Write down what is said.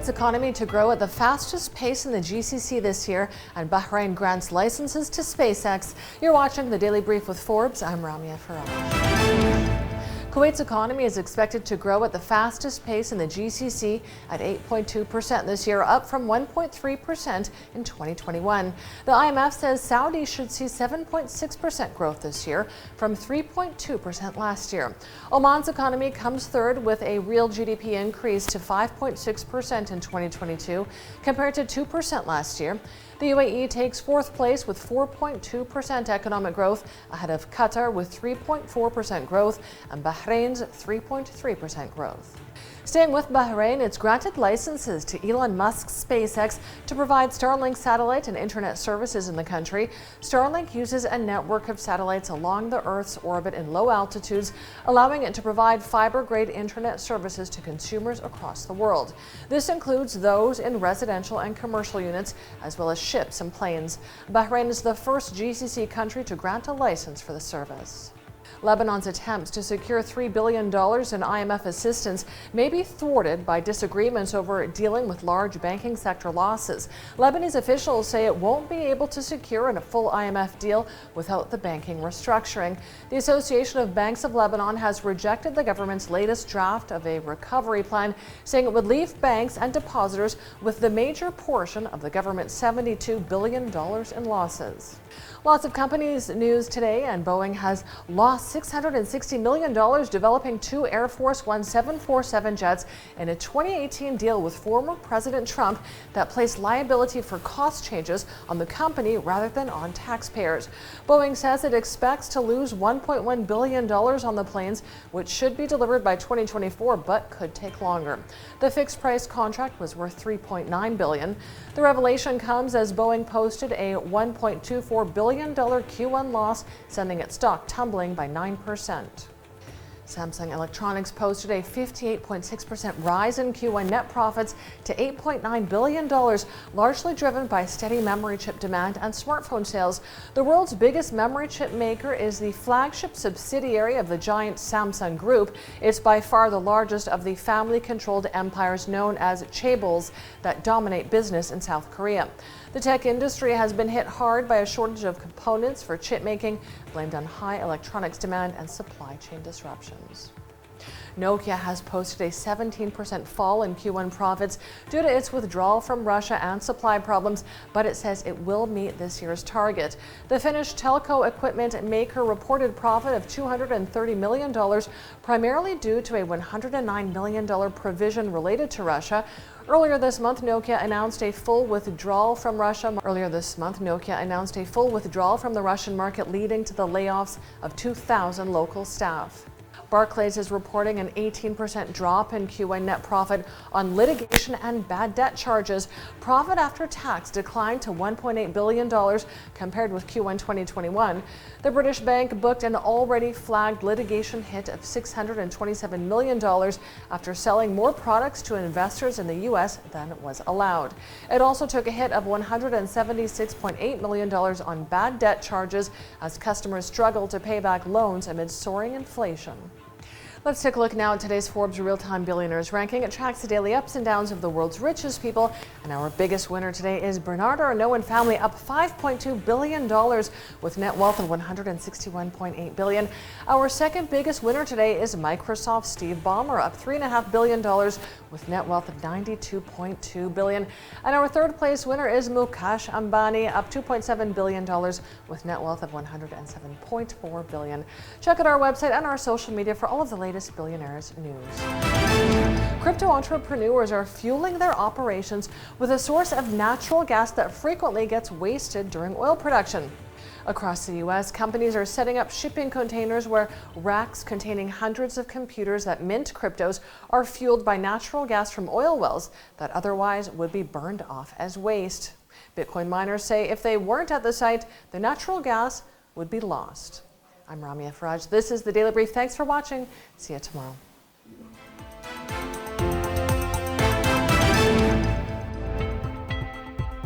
Kuwait's economy to grow at the fastest pace in the GCC this year, and Bahrain grants licenses to SpaceX. You're watching the Daily Brief with Forbes. I'm Ramia Faraj. Kuwait's economy is expected to grow at the fastest pace in the GCC at 8.2% this year, up from 1.3% in 2021. The IMF says Saudi should see 7.6% growth this year from 3.2% last year. Oman's economy comes third with a real GDP increase to 5.6% in 2022 compared to 2% last year. The UAE takes fourth place with 4.2% economic growth, ahead of Qatar with 3.4% growth and Bahrain's 3.3% growth. Staying with Bahrain, it's granted licenses to Elon Musk's SpaceX to provide Starlink satellite and internet services in the country. Starlink uses a network of satellites along the Earth's orbit in low altitudes, allowing it to provide fiber-grade internet services to consumers across the world. This includes those in residential and commercial units, as well as ships and planes. Bahrain is the first GCC country to grant a license for the service. Lebanon's attempts to secure $3 billion in IMF assistance may be thwarted by disagreements over dealing with large banking sector losses. Lebanese officials say it won't be able to secure a full IMF deal without the banking restructuring. The Association of Banks of Lebanon has rejected the government's latest draft of a recovery plan, saying it would leave banks and depositors with the major portion of the government's $72 billion in losses. Lots of companies news today, and Boeing has lost $660 million developing two Air Force One 747 jets in a 2018 deal with former President Trump that placed liability for cost changes on the company rather than on taxpayers. Boeing says it expects to lose $1.1 billion on the planes, which should be delivered by 2024 but could take longer. The fixed price contract was worth $3.9 billion. The revelation comes as Boeing posted a $1.24 billion Q1 loss, sending its stock tumbling by 9%. Samsung Electronics posted a 58.6% rise in Q1 net profits to $8.9 billion, largely driven by steady memory chip demand and smartphone sales. The world's biggest memory chip maker is the flagship subsidiary of the giant Samsung Group. It's by far the largest of the family-controlled empires known as chaebols that dominate business in South Korea. The tech industry has been hit hard by a shortage of components for chip making, blamed on high electronics demand and supply chain disruptions. Nokia has posted a 17% fall in Q1 profits due to its withdrawal from Russia and supply problems, but it says it will meet this year's target. The Finnish telco equipment maker reported profit of $230 million, primarily due to a $109 million provision related to Russia. Earlier this month, Nokia announced a full withdrawal from the Russian market, leading to the layoffs of 2,000 local staff. Barclays is reporting an 18% drop in Q1 net profit on litigation and bad debt charges. Profit after tax declined to $1.8 billion compared with Q1 2021. The British bank booked an already flagged litigation hit of $627 million after selling more products to investors in the U.S. than was allowed. It also took a hit of $176.8 million on bad debt charges as customers struggled to pay back loans amid soaring inflation. Let's take a look now at today's Forbes Real-Time Billionaires ranking. It tracks the daily ups and downs of the world's richest people. And our biggest winner today is Bernard Arnault and family, up $5.2 billion with net wealth of $161.8 billion. Our second biggest winner today is Microsoft's Steve Ballmer, up $3.5 billion with net wealth of $92.2 billion. And our third place winner is Mukesh Ambani, up $2.7 billion with net wealth of $107.4 billion. Check out our website and our social media for all of the latest billionaires news. Crypto entrepreneurs are fueling their operations with a source of natural gas that frequently gets wasted during oil production. Across the U.S., companies are setting up shipping containers where racks containing hundreds of computers that mint cryptos are fueled by natural gas from oil wells that otherwise would be burned off as waste. Bitcoin miners say if they weren't at the site, the natural gas would be lost. I'm Ramia Faraj. This is the Daily Brief. Thanks for watching. See you tomorrow.